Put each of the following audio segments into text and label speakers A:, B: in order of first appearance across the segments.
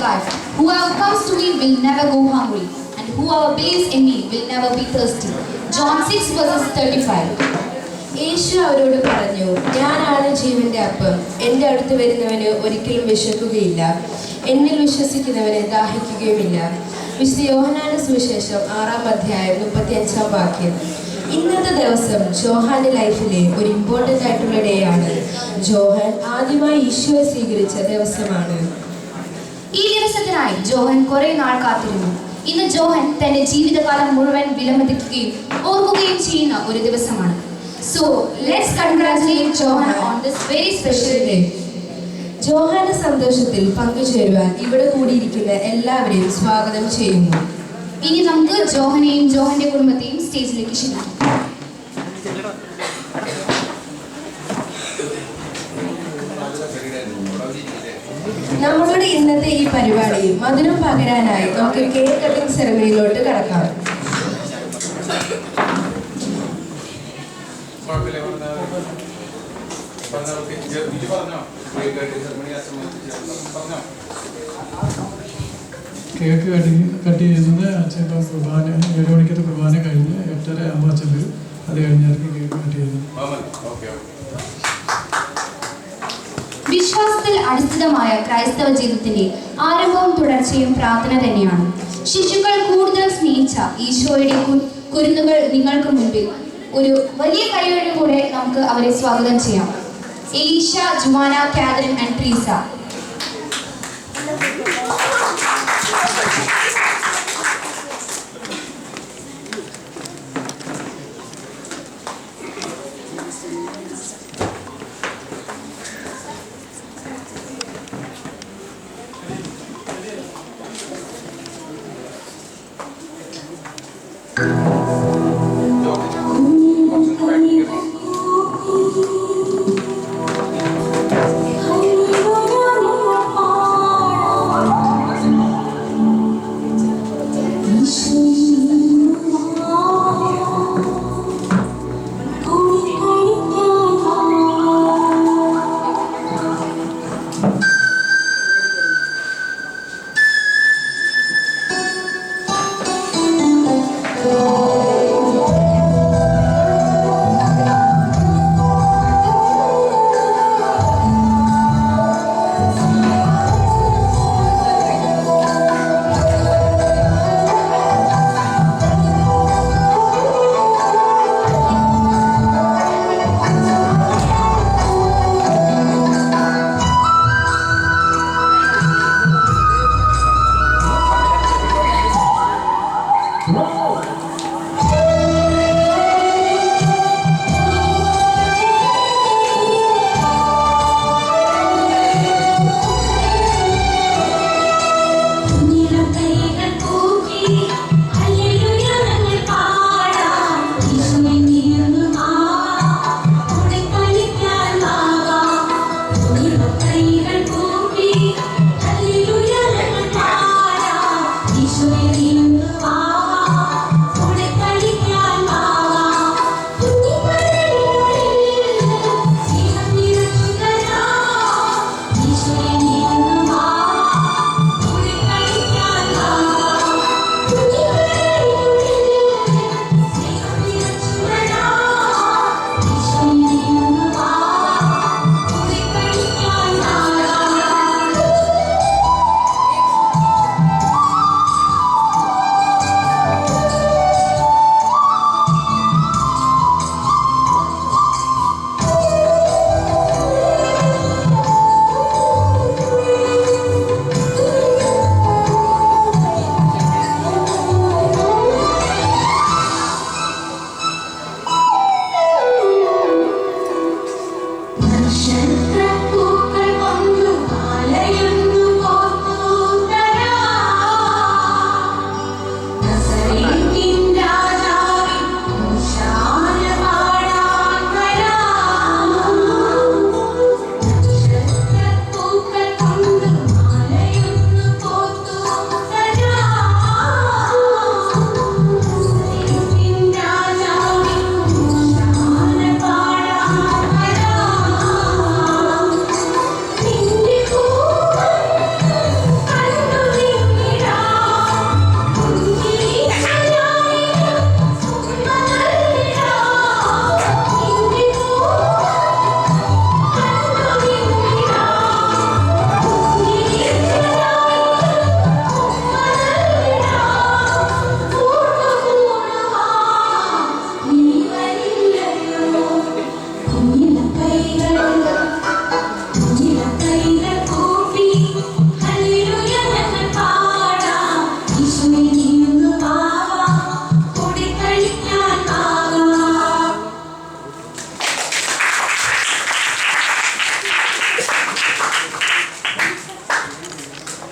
A: God. Whoever comes to me will never go hungry, and whoever believes in me will never be thirsty. John 6 verses 35.
B: യേശു അവരോട് പറഞ്ഞു, ഞാനാണ് ജീവന്റെ അപ്പം. എൻ്റെ അടുത്ത് വരുന്നവന് ഒരിക്കലും വിശക്കുകയില്ല, എന്നിൽ വിശ്വസിക്കുന്നവന് ദാഹിക്കുകയുമില്ല. വിശുദ്ധ യോഹന്നാന്റെ സുവിശേഷം 6-ാം അധ്യായം 35-ാം വാക്യം. ഇന്നത്തെ ദിവസം ജോഹാന്റെ ലൈഫിലെ ഒരു ഇമ്പോർട്ടൻ്റ് ആയിട്ടുള്ള ഡേ ആണ്. ജോഹാൻ ആദ്യമായി ഈശോയെ സ്വീകരിച്ച ദിവസമാണ്.
A: ഈ ദിവസത്തിനായി ജോഹൻ കുറെ നാൾ കാത്തിരുന്നു. ഇന്ന് ജോഹൻ തന്റെ ജീവിതകാലം മുഴുവൻ വിലമതിക്കുകയും ഓർക്കുകയും ചെയ്യുന്ന ഒരു ദിവസമാണ്. So let's congratulate Johan on this very special day.
B: ജോഹാന്റെ സന്തോഷത്തിൽ പങ്കുചേരുവാൻ ഇവിടെ കൂടിയിരിക്കുന്ന എല്ലാവരെയും സ്വാഗതം ചെയ്യുന്നു.
A: ഇനി നമുക്ക് ജോഹനെയും ജോഹന്റെ കുടുംബത്തെയും സ്റ്റേജിലേക്ക് ക്ഷണിക്കാം.
B: നമ്മളുടെ ഇന്നത്തെ ഈ പരിപാടി മധുരം പകരാനായി നമുക്ക് കേക്ക് കട്ടിംഗ് സെറമണിയിലോട്ട് കടക്കാം.
C: കേക്ക് കട്ട് ചെയ്യുന്നത് അച്ഛൻ കുർബാന 7 മണിക്കത്തെ കുർബാന കഴിഞ്ഞ് 8:30 ആകുമ്പോൾ അച്ഛൻ വരും. അത് കഴിഞ്ഞായിരിക്കും കേക്ക് കട്ട് ചെയ്യുന്നത്.
A: വിശ്വാസത്തിൽ അടിസ്ഥിതമായ ക്രൈസ്തവ ജീവിതത്തിന്റെ ആരംഭവും തുടർച്ചയും പ്രാർത്ഥന തന്നെയാണ്. ശിശുക്കൾ കൂടുതൽ സ്നേഹിച്ച ഈശോയുടെ കുരുന്നുകൾ നിങ്ങൾക്ക് മുൻപിൽ ഒരു വലിയ കൈയോടെ കൂടെ നമുക്ക് അവരെ സ്വാഗതം ചെയ്യാം. Elisha, Juana, Catherine and Treesa.
D: Hallelujah.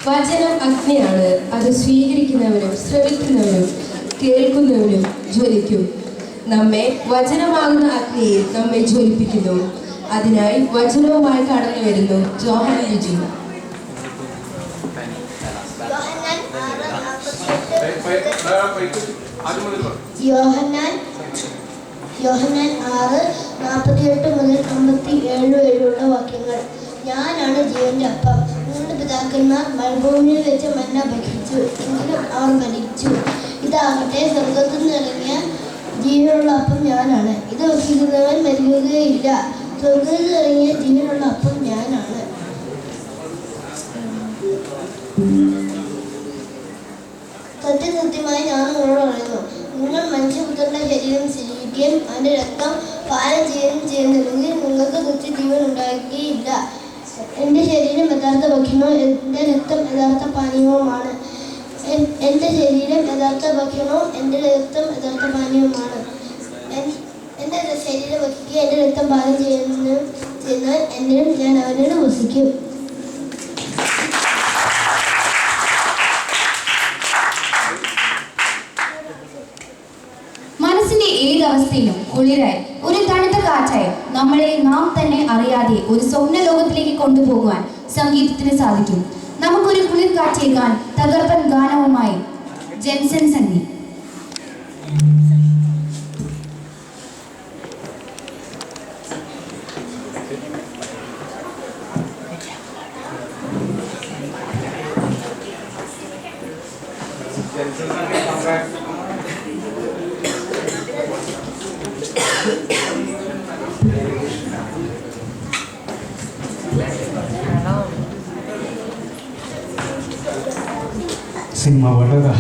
B: വചനം അഗ്നിയാണ്, അത് സ്വീകരിക്കുന്നവനും ശ്രവിക്കുന്നവനും കേൾക്കുന്നവനും ജ്വലിക്കും. നമ്മെ വചനമാകുന്ന അഗ്നിയിൽ നമ്മെ ജ്വലിപ്പിക്കുന്നു. അതിനായി വചനവുമായി കടന്നു വരുന്നു ജോഹൻ ലിജി.
D: യോഹന്നാൻ 6:48 മുതൽ 57 വരെയുള്ള വാക്യങ്ങൾ. ഞാനാണ് ജീവന്റെ അപ്പം. നിങ്ങളുടെ പിതാക്കന്മാർ മരുഭൂമിയിൽ വെച്ച് മന്ന ഭക്ഷിച്ചു, എങ്കിലും അവർ മരിച്ചു. ഇതാകട്ടെ സ്വർഗത്തിൽ നിന്നിറങ്ങിയ ജീവനുള്ള അപ്പം ഞാനാണ്. ഇത് ഭക്ഷിക്കുന്നവൻ മരിക്കുകയില്ല. സ്വർഗത്തിൽ ഇറങ്ങിയ ജീവനുള്ള അപ്പം ഞാനാണ്. സത്യസത്യമായി ഞാൻ നിങ്ങളോട് പറയുന്നു, നിങ്ങൾ മനുഷ്യപുത്രന്റെ ശരീരം സ്വീകരിക്കുകയും അതിന്റെ രക്തം പാനം ചെയ്യുകയും ചെയ്യുന്നില്ലെങ്കിൽ നിങ്ങൾക്ക് നിത്യജീവൻ ഉണ്ടാകുകയില്ല. എൻ്റെ ശരീരം യഥാർത്ഥ ഭക്ഷണവും എൻ്റെ രക്തം യഥാർത്ഥ പാനീയവുമാണ്. എൻ്റെ ശരീരം യഥാർത്ഥ ഭക്ഷണവും എൻ്റെ രക്തം യഥാർത്ഥ പാനീയവുമാണ്. എൻ്റെ ശരീരം ഭക്ഷിക്കുക എൻ്റെ രക്തം പാനം ചെയ്യുന്നവൻ എന്നിലും ഞാൻ അവനോട് വസിക്കും.
A: മനസ്സിന്റെ ഏതവസ്ഥയിലും കുളിരായി ഒരു തണുത്ത കാറ്റായി നമ്മളെ നാം തന്നെ അറിയാതെ ഒരു സ്വപ്ന ലോകത്തിലേക്ക് കൊണ്ടുപോകുവാൻ സംഗീതത്തിന് സാധിക്കും. നമുക്കൊരു കുളിർ കാറ്റേകാൻ തകർപ്പൻ ഗാനവുമായി ജെൻസൺ സണ്ണി.
E: സിനിമ പാട്ടതാ.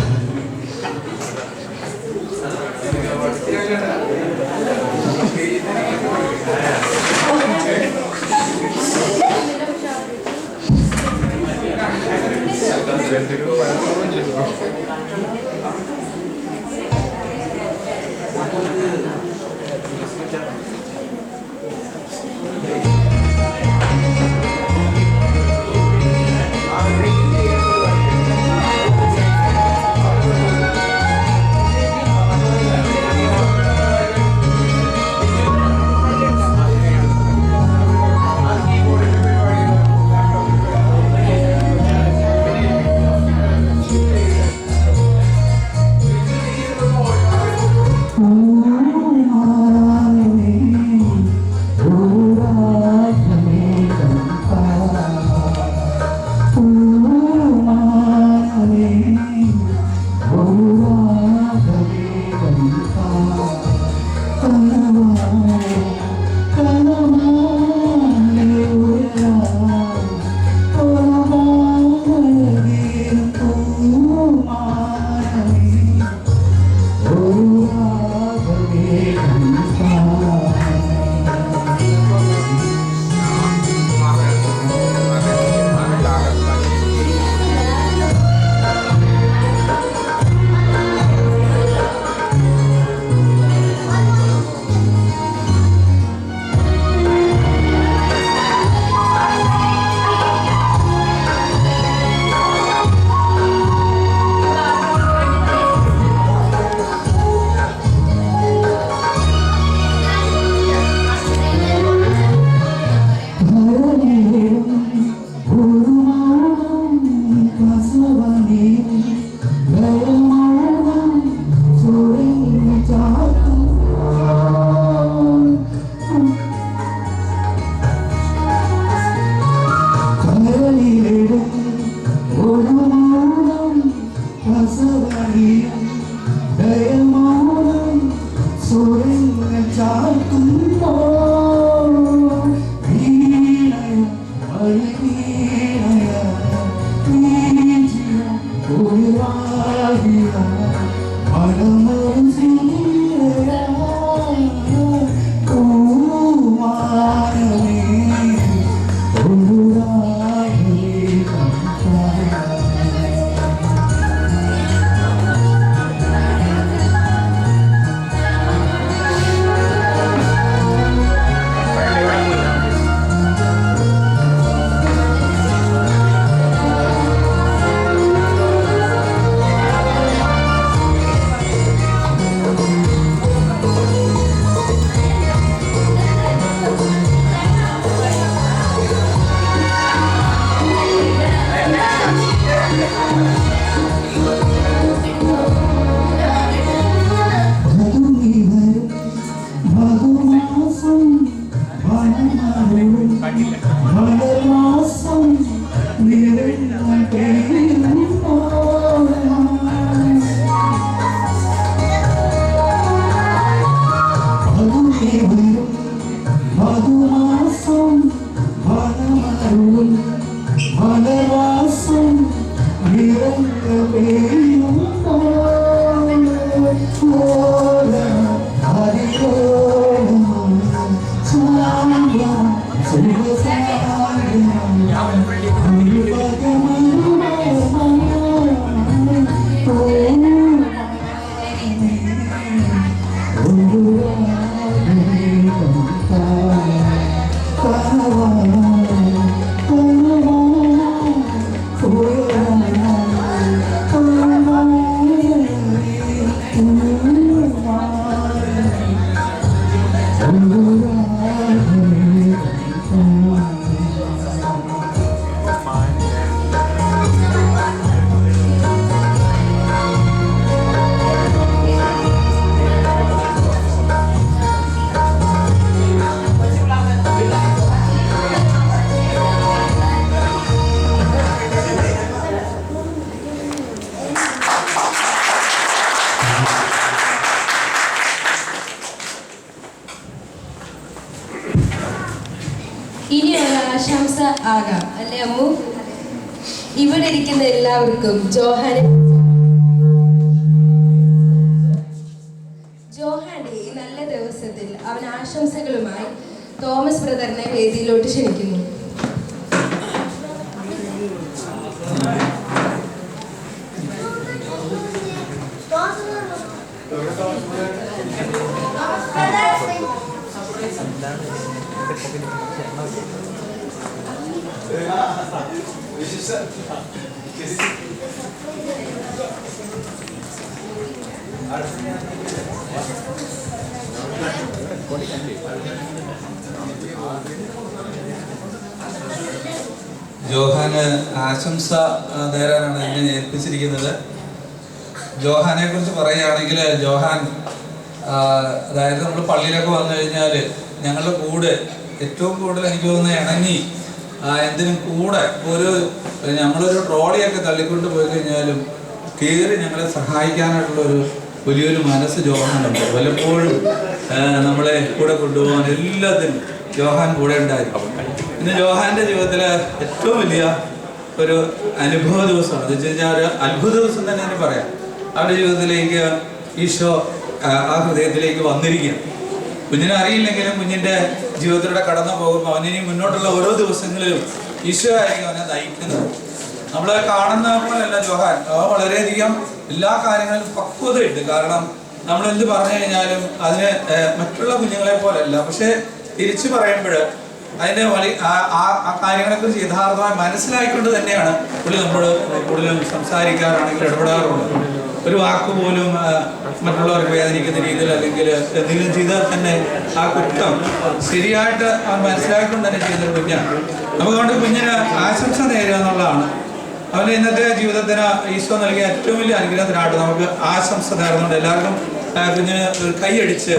B: ഇനി ഒരു ആശംസ ആകാം അല്ലേ അമ്മു? ഇവിടെ ഇരിക്കുന്ന എല്ലാവർക്കും ജോഹാന്റെ ഈ നല്ല ദിവസത്തിൽ അവൻ ആശംസകളുമായി തോമസ് ബ്രദറിനെ വേദിയിലോട്ട് ക്ഷണിക്കുന്നു.
E: ജോഹാന് ആശംസ നേരാനാണ് എന്നെ ഏൽപ്പിച്ചിരിക്കുന്നത്. ജോഹാനെ കുറിച്ച് പറയുകയാണെങ്കിൽ ജോഹാൻ അതായത് നമ്മൾ പള്ളിയിലൊക്കെ വന്നു കഴിഞ്ഞാൽ ഞങ്ങളുടെ കൂടെ ഏറ്റവും കൂടുതൽ എനിക്ക് തോന്നുന്നത് ഇണങ്ങി എന്തിനും കൂടെ നമ്മളൊരു ട്രോളിയൊക്കെ തള്ളിക്കൊണ്ട് പോയി കഴിഞ്ഞാലും കയറി ഞങ്ങളെ സഹായിക്കാനായിട്ടുള്ളൊരു വലിയൊരു മനസ്സ് ജോഹാനുണ്ട്. പലപ്പോഴും നമ്മളെ കൂടെ കൊണ്ടുപോകാൻ എല്ലാത്തിനും ജോഹാൻ കൂടെ ഉണ്ടായിരുന്നു. ഇന്ന് ജോഹാന്റെ ജീവിതത്തിൽ ഏറ്റവും വലിയ ഒരു അനുഭവ ദിവസമാണ്. എന്ന് വെച്ച് കഴിഞ്ഞാൽ ഒരു അത്ഭുത ദിവസം തന്നെ എന്ന് പറയാം. അവരുടെ ജീവിതത്തിലേക്ക് ഈശോ ആ ഹൃദയത്തിലേക്ക് വന്നിരിക്കുകയാണ്. കുഞ്ഞിനെ അറിയില്ലെങ്കിലും കുഞ്ഞിൻ്റെ ജീവിതത്തിലൂടെ കടന്നു പോകുമ്പോൾ അവനിനി മുന്നോട്ടുള്ള ഓരോ ദിവസങ്ങളിലും ഈശോ ആയിരിക്കും അവനെ നയിക്കുന്നത്. നമ്മൾ കാണുന്ന പോലെയല്ല ജോഹാൻ. വളരെയധികം എല്ലാ കാര്യങ്ങളിലും പക്വതയുണ്ട്. കാരണം നമ്മൾ എന്ത് പറഞ്ഞു കഴിഞ്ഞാലും അതിന് മറ്റുള്ള കുഞ്ഞുങ്ങളെ പോലെയല്ല. പക്ഷെ തിരിച്ചു പറയുമ്പോൾ അതിൻ്റെ ആ കാര്യങ്ങളെക്കുറിച്ച് യഥാർത്ഥമായി മനസ്സിലാക്കിക്കൊണ്ട് തന്നെയാണ് പുള്ളി നമ്മളോട് കൂടുതലും സംസാരിക്കാറാണെങ്കിൽ ഇടപെടാറുള്ളത്. ഒരു വാക്ക് പോലും മറ്റുള്ളവർക്ക് വേദനിക്കുന്ന രീതിയിൽ അല്ലെങ്കിൽ എന്തെങ്കിലും ചെയ്താൽ തന്നെ ആ കുറ്റം ശരിയായിട്ട് മനസ്സിലാക്കിക്കൊണ്ട് തന്നെ ചെയ്യുന്നൊരു കുഞ്ഞാണ്. നമുക്കതുകൊണ്ട് കുഞ്ഞിന് ആശംസ നേരുക എന്നുള്ളതാണ്. അവന് ഇന്നത്തെ ജീവിതത്തിന് ഈശോ നൽകിയ ഏറ്റവും വലിയ അനുഗ്രഹത്തിനായിട്ട് നമുക്ക് ആശംസ നേർന്നുകൊണ്ട് എല്ലാവർക്കും കുഞ്ഞിന് കൈയടിച്ച്